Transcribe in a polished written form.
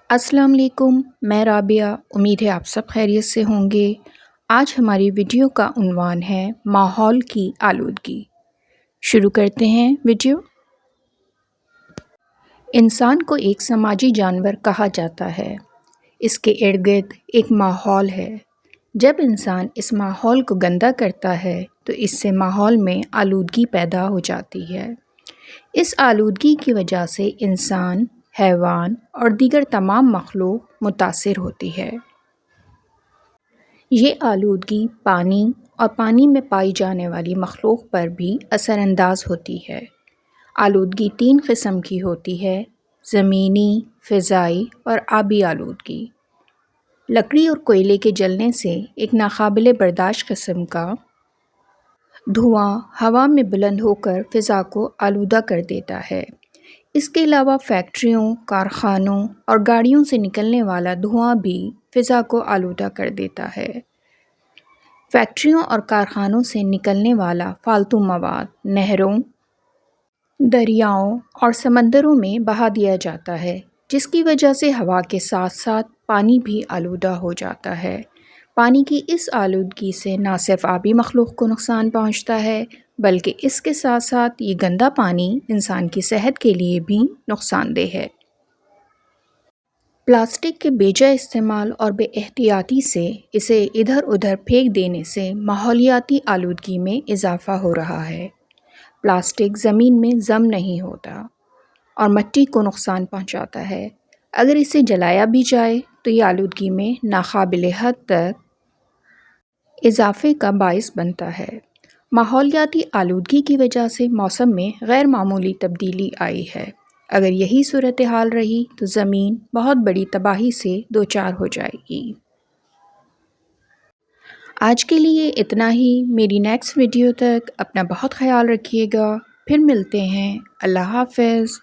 السلام علیکم، میں رابعہ۔ امید ہے آپ سب خیریت سے ہوں گے۔ آج ہماری ویڈیو کا عنوان ہے ماحول کی آلودگی۔ شروع کرتے ہیں ویڈیو۔ انسان کو ایک سماجی جانور کہا جاتا ہے۔ اس کے ارد گرد ایک ماحول ہے۔ جب انسان اس ماحول کو گندا کرتا ہے تو اس سے ماحول میں آلودگی پیدا ہو جاتی ہے۔ اس آلودگی کی وجہ سے انسان، حیوان اور دیگر تمام مخلوق متاثر ہوتی ہے۔ یہ آلودگی پانی اور پانی میں پائی جانے والی مخلوق پر بھی اثر انداز ہوتی ہے۔ آلودگی 3 قسم کی ہوتی ہے: زمینی، فضائی اور آبی آلودگی۔ لکڑی اور کوئلے کے جلنے سے ایک ناقابل برداشت قسم کا دھواں ہوا میں بلند ہو کر فضا کو آلودہ کر دیتا ہے۔ اس کے علاوہ فیکٹریوں، کارخانوں اور گاڑیوں سے نکلنے والا دھواں بھی فضا کو آلودہ کر دیتا ہے۔ فیکٹریوں اور کارخانوں سے نکلنے والا فالتو مواد نہروں، دریاؤں اور سمندروں میں بہا دیا جاتا ہے، جس کی وجہ سے ہوا کے ساتھ ساتھ پانی بھی آلودہ ہو جاتا ہے۔ پانی کی اس آلودگی سے نہ صرف آبی مخلوق کو نقصان پہنچتا ہے، بلکہ اس کے ساتھ ساتھ یہ گندا پانی انسان کی صحت کے لیے بھی نقصان دہ ہے۔ پلاسٹک کے بے جا استعمال اور بے احتیاطی سے اسے ادھر ادھر پھینک دینے سے ماحولیاتی آلودگی میں اضافہ ہو رہا ہے۔ پلاسٹک زمین میں ضم نہیں ہوتا اور مٹی کو نقصان پہنچاتا ہے۔ اگر اسے جلایا بھی جائے تو یہ آلودگی میں ناقابل حد تک اضافے کا باعث بنتا ہے۔ ماحولیاتی آلودگی کی وجہ سے موسم میں غیر معمولی تبدیلی آئی ہے۔ اگر یہی صورتحال رہی تو زمین بہت بڑی تباہی سے دوچار ہو جائے گی۔ آج کے لیے اتنا ہی۔ میری نیکسٹ ویڈیو تک اپنا بہت خیال رکھیے گا۔ پھر ملتے ہیں۔ اللہ حافظ۔